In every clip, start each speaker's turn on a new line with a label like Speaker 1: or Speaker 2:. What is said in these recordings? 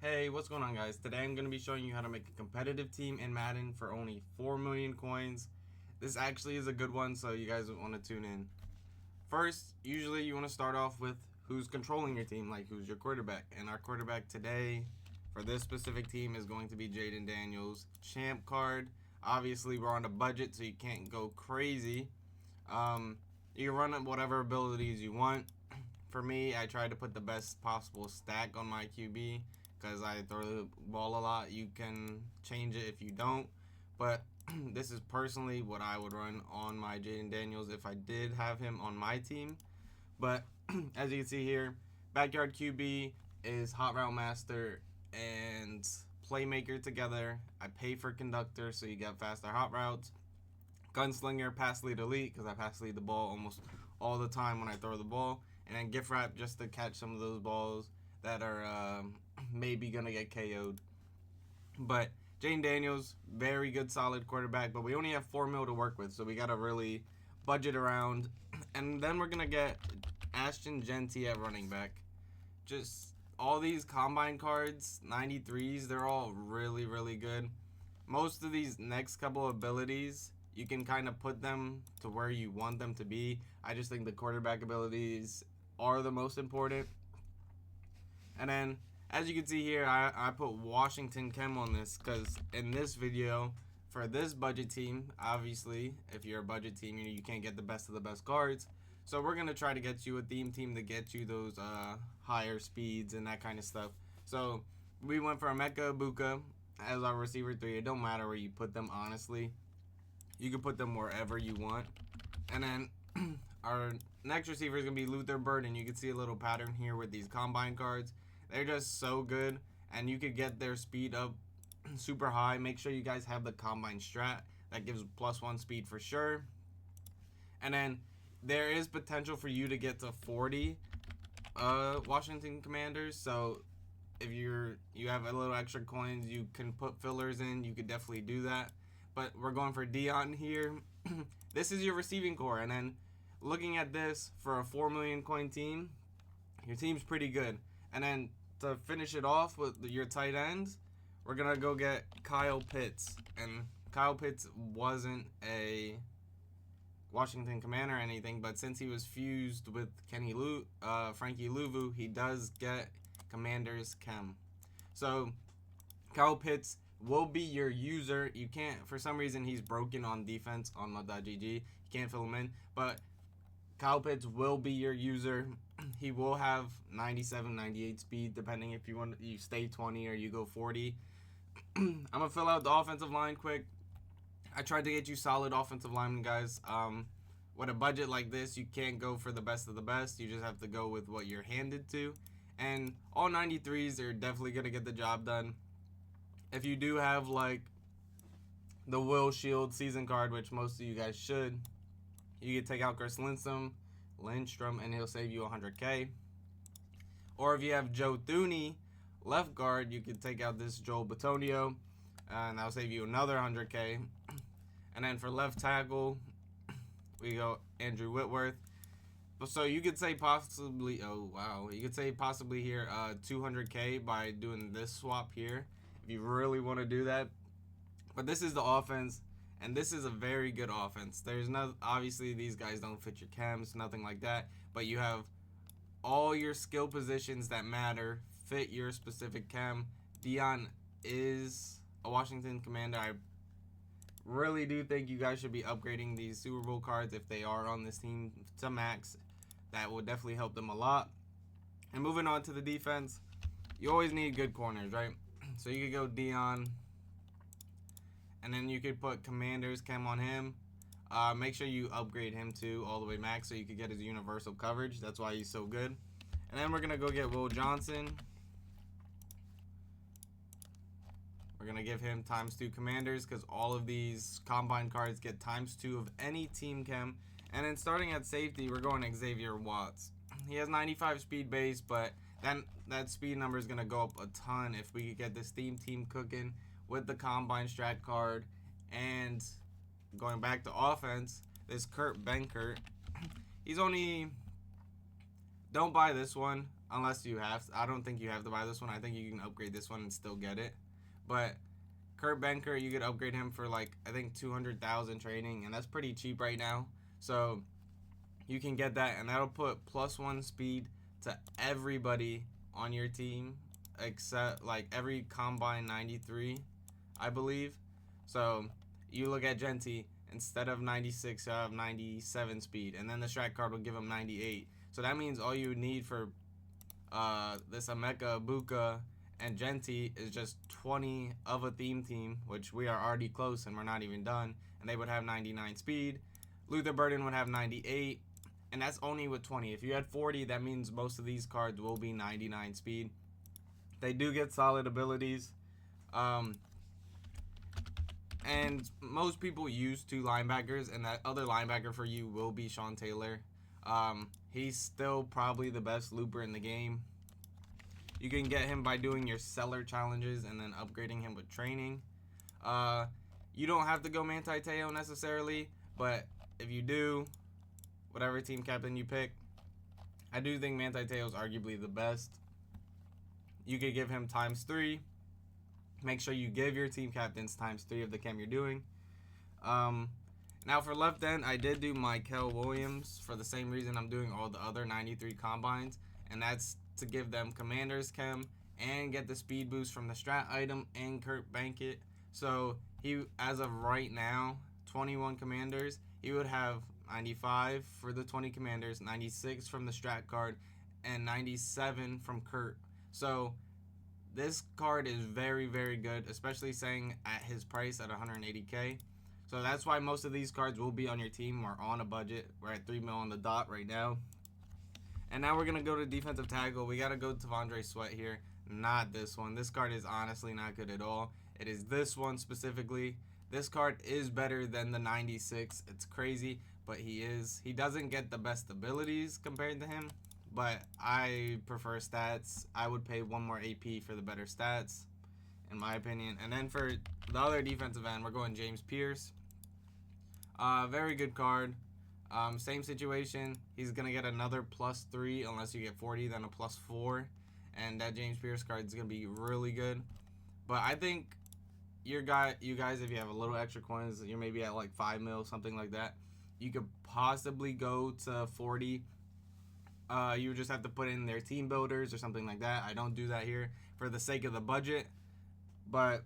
Speaker 1: Hey, what's going on, guys? Today I'm going to be showing you how to make a competitive team in Madden for only 4 million coins. This actually is a good one, so you guys want to tune in. First, usually you want to start off with who's controlling your team, like who's your quarterback. And our quarterback today for this specific team is going to be Jaden Daniels. Champ card. Obviously, we're on a budget, so you can't go crazy. You can run whatever abilities you want. For me, I try to put the best possible stack on my QB because I throw the ball a lot. You can change it if you don't, but this is personally what I would run on my Jaden Daniels if I did have him on my team. But as you can see here, backyard QB is hot route master and playmaker together. I pay for conductor, so you get faster hot routes. Gunslinger, pass lead elite, because I pass lead the ball almost all the time when I throw the ball. And then gift wrap just to catch some of those balls that are maybe going to get KO'd. But Jane Daniels, very good, solid quarterback. But we only have 4 mil to work with, so we got to really budget around. And then we're going to get Ashton Genty at running back. Just all these combine cards, 93s, they're all really, really good. Most of these next couple abilities, you can kind of put them to where you want them to be. I just think the quarterback abilities are the most important. And then, as you can see here, I put Washington Chem on this because in this video, for this budget team, obviously, if you're a budget team, you can't get the best of the best cards. So we're going to try to get you a theme team to get you those higher speeds and that kind of stuff. So we went for Emeka Ibuka as our receiver 3. It don't matter where you put them, honestly. You can put them wherever you want. And then our next receiver is going to be Luther Bird, and you can see a little pattern here with these combine cards. They're just so good, and you could get their speed up super high. Make sure you guys have the combine strat. That gives +1 speed for sure. And then there is potential for you to get to 40 Washington Commanders. So if you have a little extra coins, you can put fillers in. You could definitely do that. But we're going for Dion here. This is your receiving core. And then looking at this for a 4 million coin team, your team's pretty good. And then to finish it off with your tight ends, we're going to go get Kyle Pitts. And Kyle Pitts wasn't a Washington Commander or anything, but since he was fused with Frankie Louvu, he does get Commander's Chem. So Kyle Pitts will be your user. You can't, for some reason, he's broken on defense on Mod.gg. You can't fill him in, but Kyle Pitts will be your user. He will have 97, 98 speed, depending if you stay 20 or you go 40. I'm gonna fill out the offensive line quick. I tried to get you solid offensive linemen, guys. With a budget like this, you can't go for the best of the best. You just have to go with what you're handed to. And all 93s are definitely gonna get the job done. If you do have like the Will Shield season card, which most of you guys should, you can take out Chris Lindstrom, and he'll save you 100K. Or if you have Joe Thuney, left guard, you can take out this Joel Batonio, and that'll save you another 100K. And then for left tackle, we go Andrew Whitworth. So you could say possibly, you could say possibly here 200K by doing this swap here, if you really want to do that. But this is the offense, and this is a very good offense. There's no, obviously these guys don't fit your chems, nothing like that, but you have all your skill positions that matter fit your specific chem. Dion is a Washington Commander. I really do think you guys should be upgrading these Super Bowl cards if they are on this team to max. That will definitely help them a lot. And moving on to the defense, you always need good corners, right? So you could go Dion, and then you could put Commander's Chem on him. Make sure you upgrade him to all the way max so you could get his universal coverage. That's why he's so good. And then we're going to go get Will Johnson. We're going to give him ×2 Commanders because all of these combine cards get ×2 of any team chem. And then starting at safety, we're going Xavier Watts. He has 95 speed base, but that speed number is going to go up a ton if we could get this team cooking with the combine strat card. And going back to offense, this Kurt Benkert, he's only, don't buy this one. unless you have. I don't think you have to buy this one. I think you can upgrade this one and still get it. But Kurt Benker, you could upgrade him for like I think 200,000 training, and that's pretty cheap right now. So you can get that, and that'll put +1 speed to everybody on your team except like every combine 93, I believe. So you look at Genty, instead of 96, you have 97 speed, and then the strat card will give him 98. So that means all you need for this Emeka, Buka, and Genty is just 20 of a theme team, which we are already close and we're not even done, and they would have 99 speed. Luther Burden would have 98, and that's only with 20. If you had 40, that means most of these cards will be 99 speed. They do get solid abilities. And most people use 2 linebackers, and that other linebacker for you will be Sean Taylor. He's still probably the best looper in the game. You can get him by doing your seller challenges and then upgrading him with training. You don't have to go Manti Te'o necessarily, but if you do, whatever team captain you pick, I do think Manti Te'o is arguably the best. You could give him ×3. Make sure you give your team captains ×3 of the chem you're doing. Now for left end, I did do Michael Williams for the same reason I'm doing all the other 93 combines, and that's to give them Commander's Chem and get the speed boost from the strat item and Kurt Bankett. So he, as of right now, 21 Commanders, he would have 95 for the 20 Commanders, 96 from the strat card, and 97 from Kurt. So this card is very, very good, especially saying at his price at 180k. So that's why most of these cards will be on your team. We're on a budget. We're at 3 mil on the dot right now. And now we're going to go to defensive tackle. We got to go to T'Vondre Sweat here. Not this one. This card is honestly not good at all. It is this one specifically. This card is better than the 96. It's crazy, but he is. He doesn't get the best abilities compared to him, but I prefer stats. I would pay 1 more AP for the better stats, in my opinion. And then for the other defensive end, we're going James Pierce. Very good card. Same situation. He's going to get another +3 unless you get 40, then a +4. And that James Pierce card is going to be really good. But I think you guys, if you have a little extra coins, you're maybe at like 5 mil, something like that, you could possibly go to 40. You just have to put in their team builders or something like that. I don't do that here for the sake of the budget. But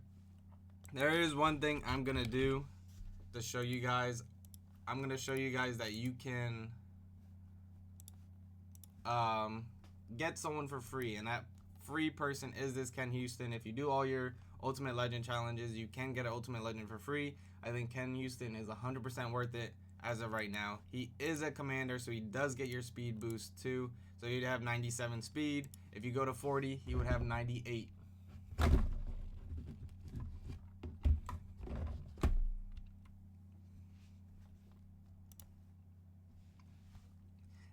Speaker 1: there is one thing I'm going to do to show you guys. I'm going to show you guys that you can get someone for free. And that free person is this Ken Houston. If you do all your Ultimate Legend challenges, you can get an Ultimate Legend for free. I think Ken Houston is 100% worth it as of right now. He is a commander, so he does get your speed boost too. So he'd have 97 speed. If you go to 40, he would have 98.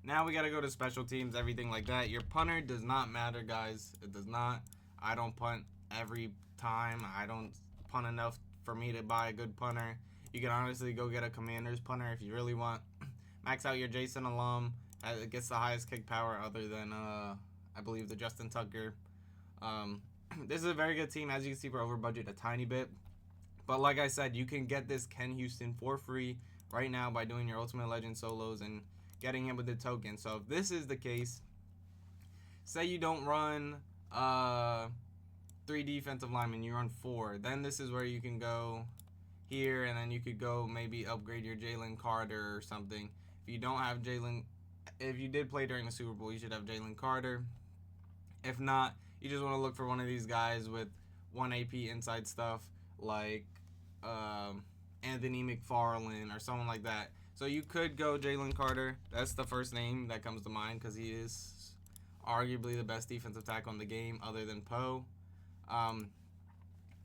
Speaker 1: Now we got to go to special teams, everything like that. Your punter does not matter, guys. It does not. I don't punt every time. I don't punt enough for me to buy a good punter. You can honestly go get a Commander's punter if you really want. Max out your Jason Alum. It gets the highest kick power other than, I believe, the Justin Tucker. This is a very good team. As you can see, we're over budget a tiny bit. But like I said, you can get this Ken Houston for free right now by doing your Ultimate Legend solos and getting him with the token. So if this is the case, say you don't run 3 defensive linemen, you run 4. Then this is where you can go here, and then you could go maybe upgrade your Jalen Carter or something. If you don't have Jalen, if you did play during the Super Bowl, you should have Jalen Carter. If not, you just want to look for one of these guys with 1 AP inside stuff like Anthony McFarland or someone like that. So you could go Jalen Carter. That's the first name that comes to mind because he is arguably the best defensive tackle in the game other than Poe.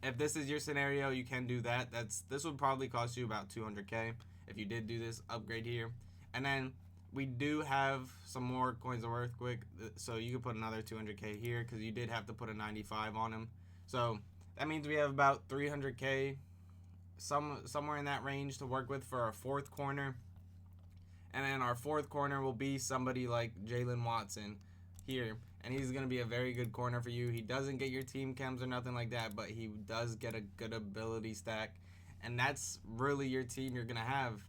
Speaker 1: If this is your scenario, you can do that. This would probably cost you about 200k if you did do this upgrade here. And then we do have some more coins of earthquake, so you could put another 200k here because you did have to put a 95 on him. So that means we have about 300k, somewhere in that range to work with for our 4th corner. And then our 4th corner will be somebody like Jalen Watson here. and he's going to be a very good corner for you. He doesn't get your team chems or nothing like that, but he does get a good ability stack, and that's really your team you're going to have.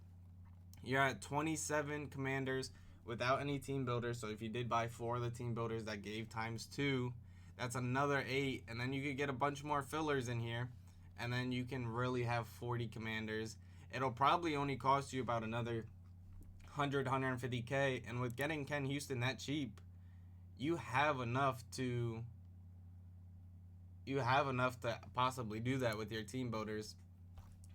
Speaker 1: You're at 27 commanders without any team builders, so if you did buy 4 of the team builders, that gave times 2. That's another 8, and then you could get a bunch more fillers in here, and then you can really have 40 commanders. It'll probably only cost you about another 150k, and with getting Ken Houston that cheap, you have enough to possibly do that with your team builders.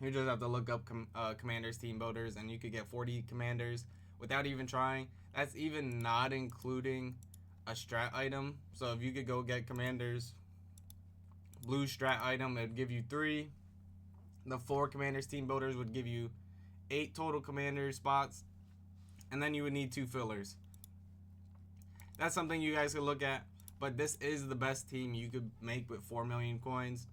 Speaker 1: You just have to look up commanders team builders, and you could get 40 commanders without even trying. That's even not including a strat item. So if you could go get commanders blue strat item, it would give you 3. The 4 commanders team builders would give you 8 total commander spots, and then you would need 2 fillers. That's something you guys could look at, but this is the best team you could make with 4 million coins.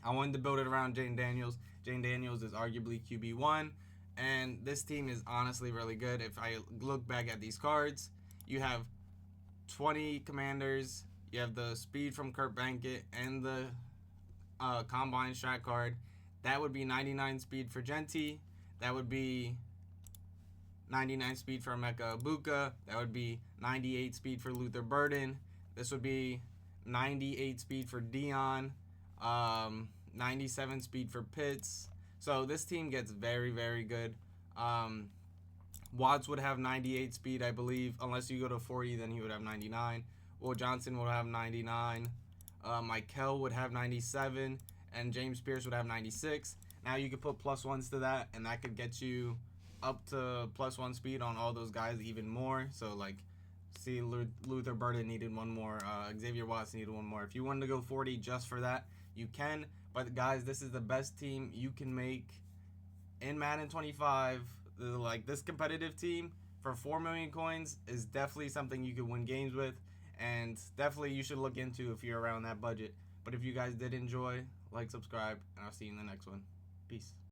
Speaker 1: I wanted to build it around Jane Daniels. Jane Daniels is arguably QB1, and this team is honestly really good. If I look back at these cards, you have 20 commanders, you have the speed from Kurt Bankett, and the combine strat card. That would be 99 speed for Genti. That would be 99 speed for Emeka Ibuka. That would be 98 speed for Luther Burden. This would be 98 speed for Dion. 97 speed for Pitts. So this team gets very, very good. Watts would have 98 speed, I believe. Unless you go to 40, then he would have 99. Will Johnson would have 99. Michael would have 97. And James Pierce would have 96. Now you could put +1s to that, and that could get you up to +1 speed on all those guys even more. So like, see, Luther Burden needed 1 more. Xavier Watts needed 1 more. If you wanted to go 40 just for that, you can. But guys, this is the best team you can make in Madden 25. Like, this competitive team for 4 million coins is definitely something you can win games with, and definitely you should look into if you're around that budget. But if you guys did enjoy, like, subscribe, and I'll see you in the next one. Peace.